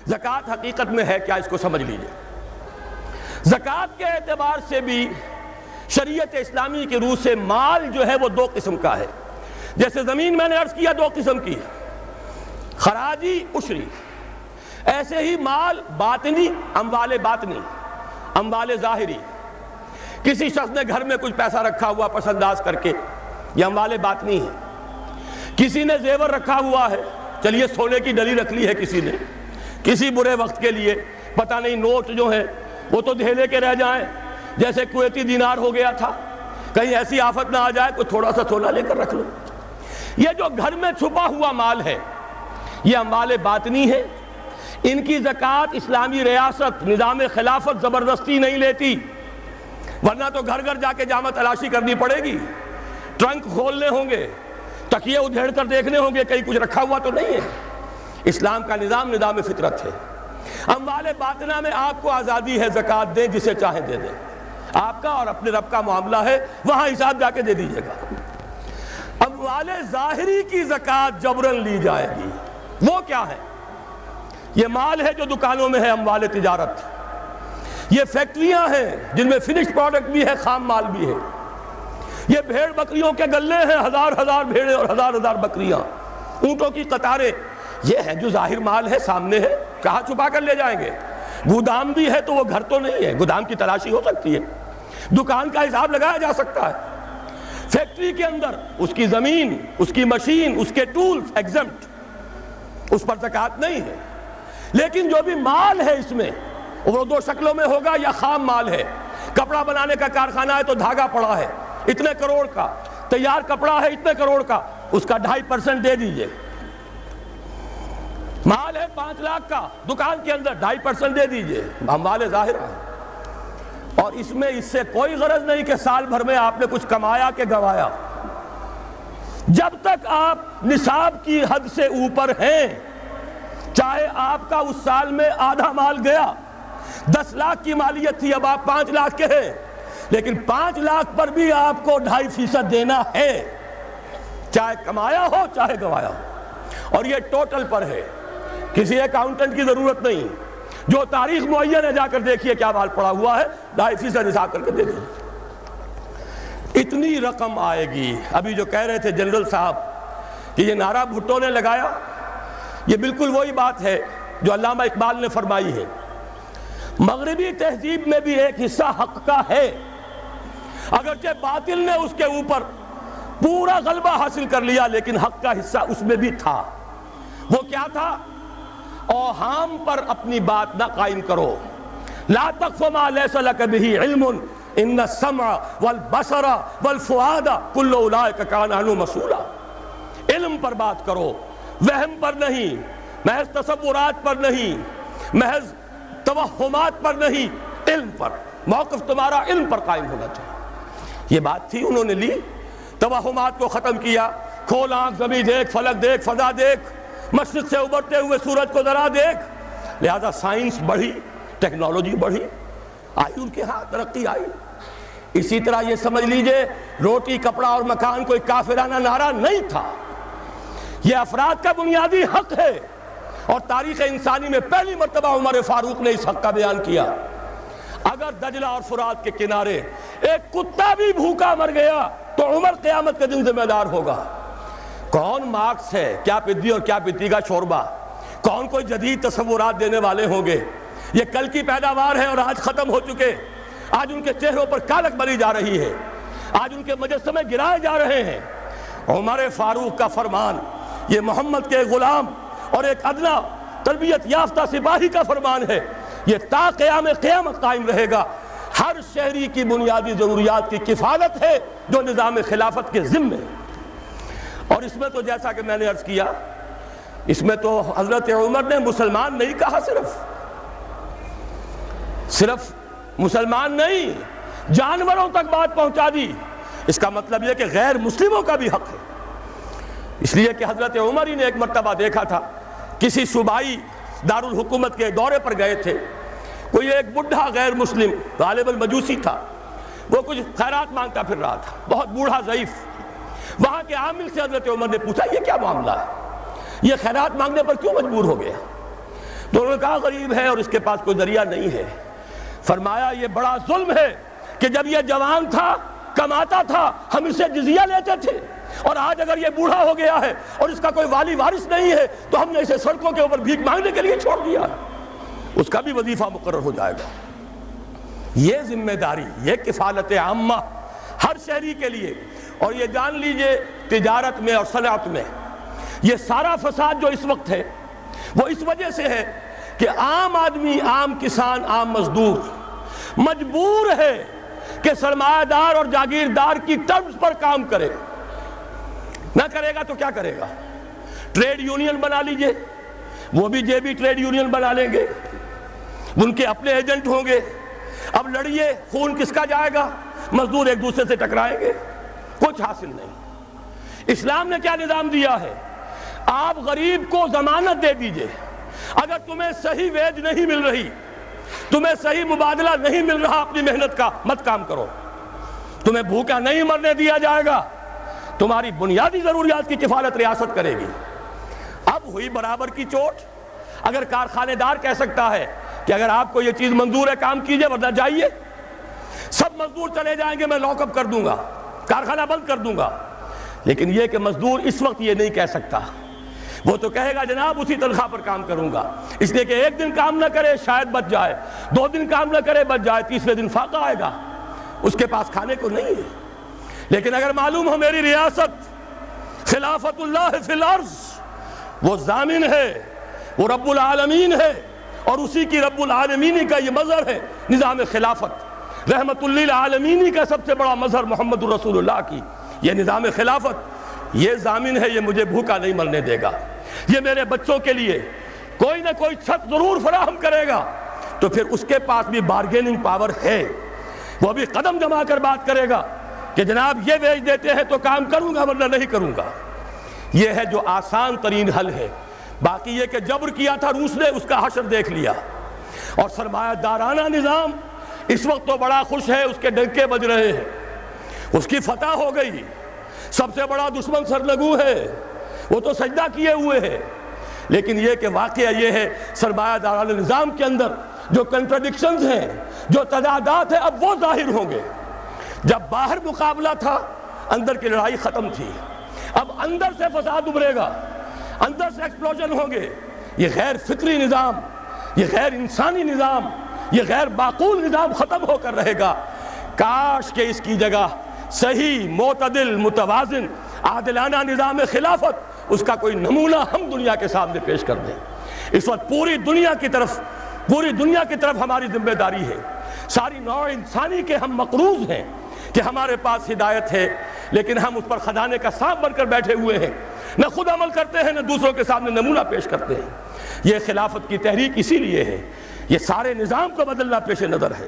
زکوٰۃ حقیقت میں ہے کیا، اس کو سمجھ لیجئے۔ زکوٰۃ کے اعتبار سے بھی شریعت اسلامی کی روح سے مال جو ہے وہ دو قسم کا ہے۔ جیسے زمین میں نے عرض کیا دو قسم کی ہے، خراجی عشری، ایسے ہی مال باطنی، اموال باطنی، اموال ظاہری۔ کسی شخص نے گھر میں کچھ پیسہ رکھا ہوا پس انداز کر کے، یہ اموال باطنی ہے۔ کسی نے زیور رکھا ہوا ہے، چلیے سونے کی ڈلی رکھ لی ہے کسی نے، کسی برے وقت کے لیے، پتہ نہیں نوٹ جو ہیں وہ تو دھیلے کے رہ جائیں، جیسے کویتی دینار ہو گیا تھا، کہیں ایسی آفت نہ آ جائے کوئی تھوڑا سا سونا لے کر رکھ لو۔ یہ جو گھر میں چھپا ہوا مال ہے یہ اموال باطنی ہے، ان کی زکوٰۃ اسلامی ریاست نظام خلافت زبردستی نہیں لیتی، ورنہ تو گھر گھر جا کے جامع تلاشی کرنی پڑے گی، ٹرنک کھولنے ہوں گے، تکیے ادھیڑ کر دیکھنے ہوں گے کہیں کچھ رکھا ہوا تو نہیں ہے۔ اسلام کا نظام فطرت ہے۔ اموال باطنہ میں آپ کو آزادی ہے، زکوٰۃ دیں جسے چاہیں دے دیں، آپ کا اور اپنے رب کا معاملہ ہے، وہاں حساب جا کے دے دیجئے گا۔ اموال ظاہری کی زکوٰۃ جبراً لی جائے گی۔ وہ کیا ہے؟ یہ مال ہے جو دکانوں میں ہے، اموال تجارت۔ یہ فیکٹریاں ہیں جن میں فنشڈ پروڈکٹ بھی ہے، خام مال بھی ہے۔ یہ بھیڑ بکریوں کے گلے ہیں، ہزار ہزار بھیڑیں اور ہزار ہزار بکریاں، اونٹوں کی قطاریں، یہ ہے جو ظاہر مال ہے، سامنے ہے، کہاں چھپا کر لے جائیں گے؟ گودام بھی ہے تو وہ گھر تو نہیں ہے، گودام کی تلاشی ہو سکتی ہے، دکان کا حساب لگایا جا سکتا ہے۔ فیکٹری کے اندر اس کی زمین، اس کی مشین، اس کے ٹولز ایگزمپٹ، اس پر زکوٰۃ نہیں ہے۔ لیکن جو بھی مال ہے اس میں وہ دو شکلوں میں ہوگا، یا خام مال ہے، کپڑا بنانے کا کارخانہ ہے تو دھاگا پڑا ہے اتنے کروڑ کا، تیار کپڑا ہے اتنے کروڑ کا، اس کا 2.5% دے دیجئے۔ مال ہے 5 لاکھ کا دکان کے اندر، 2.5% دے دیجئے، اموال ظاہر ہے۔ اور اس میں اس سے کوئی غرض نہیں کہ سال بھر میں آپ نے کچھ کمایا کہ گوایا۔ جب تک آپ نصاب کی حد سے اوپر ہیں، چاہے آپ کا اس سال میں آدھا مال گیا، 10 لاکھ کی مالیت تھی، اب آپ 5 لاکھ کے ہیں، لیکن 5 لاکھ پر بھی آپ کو 2.5% دینا ہے، چاہے کمایا ہو چاہے گوایا ہو۔ اور یہ ٹوٹل پر ہے، کسی اکاؤنٹنٹ کی ضرورت نہیں، جو تاریخ معین ہے جا کر دیکھیے کیا مال پڑا ہوا ہے، 2.5% حساب کر کے دے دیجیے۔ اتنی رقم آئے گی۔ ابھی جو کہہ رہے تھے جنرل صاحب کہ یہ نعرہ بھٹو نے لگایا، یہ بالکل وہی بات ہے جو علامہ اقبال نے فرمائی ہے۔ مغربی تہذیب میں بھی ایک حصہ حق کا ہے، اگرچہ باطل نے اس کے اوپر پورا غلبہ حاصل کر لیا، لیکن حق کا حصہ اس میں بھی تھا۔ وہ کیا تھا؟ اوہام پر اپنی بات نہ قائم کرو، لا تقف ما لیس لک بہ علم ان السمع والبصر والفؤاد کل اولئک کان عنہ مسئولا۔ علم پر بات کرو، وہم پر نہیں، محض تصورات پر نہیں، محض توہمات پر نہیں، علم پر۔ موقف تمہارا علم پر قائم ہونا چاہیے۔ یہ بات تھی، انہوں نے لی، توہمات کو ختم کیا، کھول آنکھ، زمین دیکھ، فلک دیکھ، فضا دیکھ، مشرق سے ابھرتے ہوئے سورج کو ذرا دیکھ۔ لہذا سائنس بڑھی، ٹیکنالوجی بڑھی، آئی ان کے ہاں ترقی آئی۔ اسی طرح یہ سمجھ لیجئے روٹی، کپڑا اور مکان کوئی کافرانہ نعرہ نہیں تھا، یہ افراد کا بنیادی حق ہے، اور تاریخ انسانی میں پہلی مرتبہ عمر فاروق نے اس حق کا بیان کیا۔ اگر دجلہ اور فرات کے کنارے ایک کتا بھی بھوکا مر گیا تو عمر قیامت کے دن ذمہ دار ہوگا۔ کون مارکس ہے، کیا پدی اور کیا پتی کا شوربہ، کون کوئی جدید تصورات دینے والے ہوں گے؟ یہ کل کی پیداوار ہے اور آج ختم ہو چکے، آج ان کے چہروں پر کالک بری جا رہی ہے، آج ان کے مجسمے گرائے جا رہے ہیں۔ عمر فاروق کا فرمان، یہ محمد کے غلام اور ایک ادنا تربیت یافتہ سپاہی کا فرمان ہے، یہ تا قیام قیامت قائم رہے گا۔ ہر شہری کی بنیادی ضروریات کی کفالت ہے جو نظام خلافت کے ذمے ہے۔ اور اس میں تو جیسا کہ میں نے عرض کیا، اس میں تو حضرت عمر نے مسلمان نہیں کہا، صرف مسلمان نہیں، جانوروں تک بات پہنچا دی۔ اس کا مطلب یہ کہ غیر مسلموں کا بھی حق ہے۔ اس لیے کہ حضرت عمر ہی نے ایک مرتبہ دیکھا تھا، کسی صوبائی دارالحکومت کے دورے پر گئے تھے، کوئی ایک بڈھا غیر مسلم غالباً مجوسی تھا، وہ کچھ خیرات مانگتا پھر رہا تھا، بہت بوڑھا ضعیف۔ وہاں کے عامل سے حضرت عمر نے پوچھا یہ کیا معاملہ ہے، یہ خیرات مانگنے پر کیوں مجبور ہو گیا؟ تو انہوں نے کہا غریب ہے اور اس کے پاس کوئی ذریعہ نہیں ہے۔ فرمایا یہ بڑا ظلم ہے کہ جب یہ جوان تھا، کماتا تھا، ہم اسے جزیہ لیتے تھے، اور آج اگر یہ بوڑھا ہو گیا ہے اور اس کا کوئی والی وارث نہیں ہے تو ہم نے اسے سڑکوں کے اوپر بھیک مانگنے کے لیے چھوڑ دیا، اس کا بھی وظیفہ مقرر ہو جائے گا۔ یہ ذمہ داری، یہ کفالت عامہ ہر شہری کے لیے۔ اور یہ جان لیجئے تجارت میں اور صنعت میں یہ سارا فساد جو اس وقت ہے وہ اس وجہ سے ہے کہ عام آدمی، عام کسان، عام مزدور مجبور ہے کہ سرمایہ دار اور جاگیردار کی ٹرمز پر کام کرے۔ نہ کرے گا تو کیا کرے گا؟ ٹریڈ یونین بنا لیجئے، وہ بھی جیبی ٹریڈ یونین بنا لیں گے، ان کے اپنے ایجنٹ ہوں گے۔ اب لڑیے، خون کس کا جائے گا؟ مزدور ایک دوسرے سے ٹکرائیں گے، کچھ حاصل نہیں۔ اسلام نے کیا نظام دیا ہے؟ آپ غریب کو ضمانت دے دیجئے، اگر تمہیں صحیح ویج نہیں مل رہی، تمہیں صحیح مبادلہ نہیں مل رہا اپنی محنت کا، مت کام کرو، تمہیں بھوکا نہیں مرنے دیا جائے گا، تمہاری بنیادی ضروریات کی کفالت ریاست کرے گی۔ اب ہوئی برابر کی چوٹ۔ اگر کارخانے دار کہہ سکتا ہے کہ اگر آپ کو یہ چیز منظور ہے کام کیجئے ورنہ جائیے، سب مزدور چلے جائیں گے، میں لاک اپ کر دوں گا، کارخانہ بند کر دوں گا، لیکن یہ کہ مزدور اس وقت یہ نہیں کہہ سکتا، وہ تو کہے گا جناب اسی تنخواہ پر کام کروں گا، اس لیے کہ ایک دن کام نہ کرے شاید بچ جائے، 2 دن کام نہ کرے بچ جائے، تیسرے دن فاقہ آئے گا، اس کے پاس کھانے کو نہیں ہے۔ لیکن اگر معلوم ہو میری ریاست خلافت اللہ فی الارض، وہ ضامن ہے، وہ رب العالمین ہے، اور اسی کی رب العالمینی کا یہ مظہر ہے نظام خلافت، رحمت للعالمینی کا سب سے بڑا مظہر محمد رسول اللہ کی یہ نظام خلافت، یہ ضامن ہے، یہ مجھے بھوکا نہیں مرنے دے گا، یہ میرے بچوں کے لیے کوئی نہ کوئی چھت ضرور فراہم کرے گا، تو پھر اس کے پاس بھی بارگیننگ پاور ہے، وہ بھی قدم جما کر بات کرے گا کہ جناب یہ ویج دیتے ہیں تو کام کروں گا ورنہ نہیں کروں گا۔ یہ ہے جو آسان ترین حل ہے۔ باقی یہ کہ جبر کیا تھا روس نے، اس کا حشر دیکھ لیا، اور سرمایہ دارانہ نظام اس وقت تو بڑا خوش ہے، اس کے ڈنکے بج رہے ہیں، اس کی فتح ہو گئی، سب سے بڑا دشمن سرنگوں ہے، وہ تو سجدہ کیے ہوئے ہے۔ لیکن یہ کہ واقعہ یہ ہے سرمایہ دارانہ نظام کے اندر جو کنٹرڈکشنز ہیں، جو تضادات ہیں، اب وہ ظاہر ہوں گے۔ جب باہر مقابلہ تھا، اندر کی لڑائی ختم تھی، اب اندر سے فساد ابھرے گا، اندر سے ایکسپلوژن ہوں گے۔ یہ غیر فطری نظام، یہ غیر انسانی نظام، یہ غیر معقول نظام ختم ہو کر رہے گا۔ کاش کہ اس کی جگہ صحیح، معتدل، متوازن، عادلانہ نظام خلافت، اس کا کوئی نمونہ ہم دنیا کے سامنے پیش کر دیں۔ اس وقت پوری دنیا کی طرف ہماری ذمہ داری ہے، ساری نوع انسانی کے ہم مقروض ہیں کہ ہمارے پاس ہدایت ہے، لیکن ہم اس پر خزانے کا سانپ بن کر بیٹھے ہوئے ہیں، نہ خود عمل کرتے ہیں نہ دوسروں کے سامنے نمونہ پیش کرتے ہیں۔ یہ خلافت کی تحریک اسی لیے ہے، یہ سارے نظام کو بدلنا پیش نظر ہے۔